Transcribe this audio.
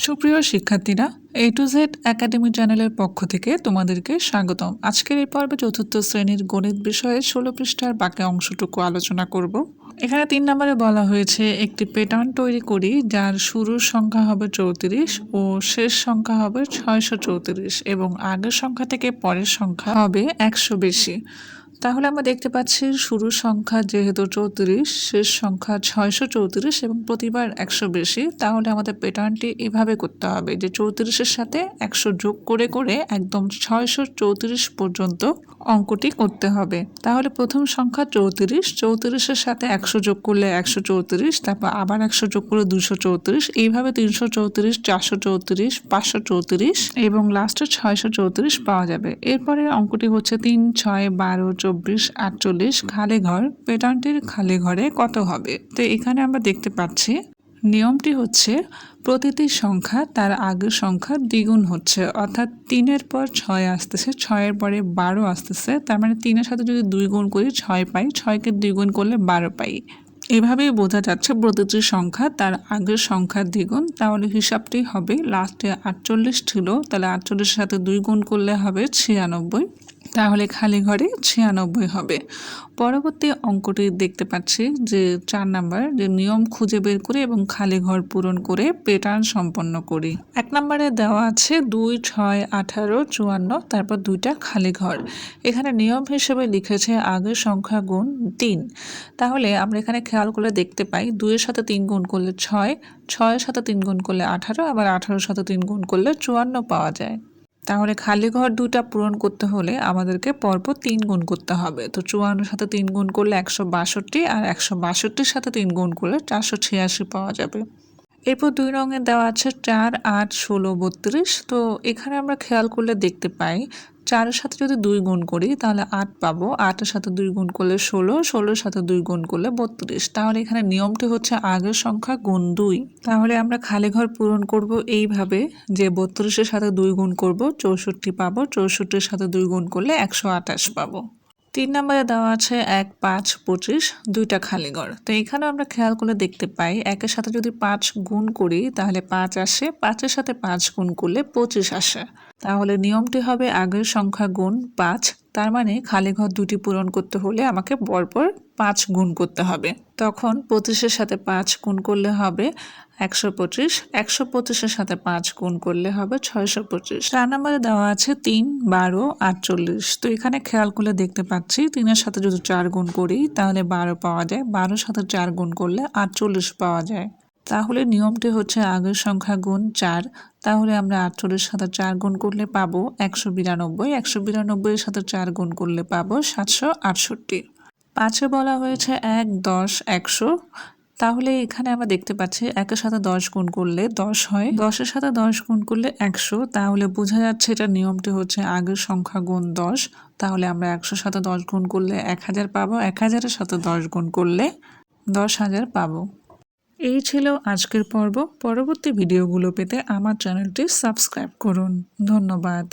সুপ্রিয় শিক্ষার্থীরা, এ to Z academy চ্যানেলের পক্ষ থেকে তোমাদেরকে স্বাগতম। আজকের এই পর্বে চতুর্থ শ্রেণীর গণিত বিষয়ে 16 পৃষ্ঠার বাকি অংশটুকু আলোচনা করব। এখানে 3 নম্বরে বলা হয়েছে একটি প্যাটার্ন তৈরি করি যার শুরুর সংখ্যা হবে 34 ও শেষ সংখ্যা হবে 634 এবং আগের সংখ্যা থেকে পরের সংখ্যা হবে 100 বেশি। তাহলে আমরা দেখতে পাচ্ছি শুরুর সংখ্যা যেহেতু 34, শেষ সংখ্যা 634 এবং প্রতিবার 100 বেশি, তাহলে আমাদের প্যাটার্নটি এভাবে করতে হবে যে 34-এর সাথে 100 যোগ করে করে একদম 634 পর্যন্ত অঙ্কটি করতে হবে। তাহলে প্রথম সংখ্যা 34, 34-এর সাথে 100 যোগ করলে 134, তারপর আবার 100 যোগ করলে 234, এইভাবে 334, 434, 534 এবং লাস্টে 634 পাওয়া যাবে। এরপরে অঙ্কটি হচ্ছে 3, 6, 12, 24, 48 খালি ঘর। প্যাটার্নটির খালি ঘরে কত হবে? তো এখানে আমরা দেখতে পাচ্ছি নিয়মটি হচ্ছে প্রতিটি সংখ্যা তার আগের সংখ্যা দ্বিগুণ হচ্ছে, অর্থাৎ 3-এর পর 6 আসতেছে, 6-এর পরে 12 আসতেছে, তার মানে 3-এর সাথে যদি 2 গুণ করি 6 পাই, 6কে 2 গুণ করলে 12 পাই। এভাবেই বোঝা যাচ্ছে প্রতিটি সংখ্যা তার আগের সংখ্যার দ্বিগুণ। তাহলে হিসাবটি হবে লাস্টে 48 ছিল, তাহলে 48-এর সাথে 2 গুণ করলে হবে 96, তাহলে খালি ঘরে 96 হবে। পরবর্তী অঙ্কটি দেখতে পাচ্ছি যে 4 নাম্বার, যে নিয়ম খুঁজে বের করে এবং খালি ঘর পূরণ করে প্যাটার্ন সম্পন্ন করি। 1 নম্বরে দেওয়া আছে 2, 6, 18, 54, তারপর 2টা খালি ঘর। এখানে নিয়ম হিসেবে লিখেছে আগের সংখ্যা গুণ 3। তাহলে আমরা এখানে খেয়াল করে দেখতে পাই 2-এর সাথে 3 গুণ করলে 6, 6-এর সাথে 3 গুণ করলে 18, আবার 18-এর সাথে 3 গুণ করলে 54 পাওয়া যায়। তাহলে খালি ঘর 2টা পূরণ করতে হলে আমাদেরকে পরপর 3 গুণ করতে হবে। তো 54-এর সাথে 3 গুণ করলে 162, আর 162-এর সাথে 3 গুণ করলে 486 পাওয়া যাবে। এরপর 2 রঙে দেওয়া আছে 4, 8, 16, 32। তো এখানে আমরা খেয়াল করলে দেখতে পাই 4-এর সাথে যদি 2 গুণ করি তাহলে 8 পাবো, 8-এর সাথে 2 গুণ করলে 16, 16-এর সাথে 2 গুণ করলে 32। তাহলে এখানে নিয়মটি হচ্ছে আগের সংখ্যা গুণ 2। তাহলে আমরা খালি ঘর পূরণ করব এইভাবে যে 32-এর সাথে 2 গুণ করব 64 পাবো, 64-এর সাথে 2 গুণ করলে 128 পাবো। 3 নম্বরে দেওয়া আছে 1, 5, 25, 2টা খালি ঘর। তো এখানে আমরা খেয়াল করে দেখতে পাই 1-এর সাথে যদি 5 গুণ করি তাহলে 5 আসে, 5-এর সাথে 5 গুণ করলে 25 আসে। তাহলে নিয়মটি হবে আগের সংখ্যা গুণ 5, তার মানে খালি ঘর 2টি পূরণ করতে হলে আমাকে পরপর 5 গুণ করতে হবে। তখন 25-এর সাথে 5 গুণ করলে হবে 125, 125-এর সাথে 5 গুণ করলে হবে 625। 4 নম্বরে দেওয়া আছে 3, 12, 48। তো এখানে খেয়াল করলে দেখতে পাচ্ছি 3-এর সাথে যদি 4 গুণ করি তাহলে 12 পাওয়া যায়, 12-এর সাথে 4 গুণ করলে 48 পাওয়া যায়। তাহলে নিয়মটি হচ্ছে আগের সংখ্যা গুণ 4। তাহলে আমরা 48-এর সাথে 4 গুণ করলে পাবো 192, 192-এর সাথে 4 গুণ করলে পাবো 768। 5-এ বলা হয়েছে 1, 10, 100। তাহলে এখানে আমরা দেখতে পাচ্ছি 1-এর সাথে 10 গুণ করলে 10 হয়, 10-এর সাথে 10 গুণ করলে 100। তাহলে বোঝা যাচ্ছে এটা নিয়মটি হচ্ছে আগের সংখ্যা গুণ 10। তাহলে আমরা 100-এর সাথে 10 গুণ করলে 1000 পাবো, 1000-এর সাথে 10 গুণ করলে 10,000 পাবো। এই ছিল আজকের পর্ব। পরবর্তী ভিডিওগুলো পেতে আমার চ্যানেলটি সাবস্ক্রাইব করুন। ধন্যবাদ।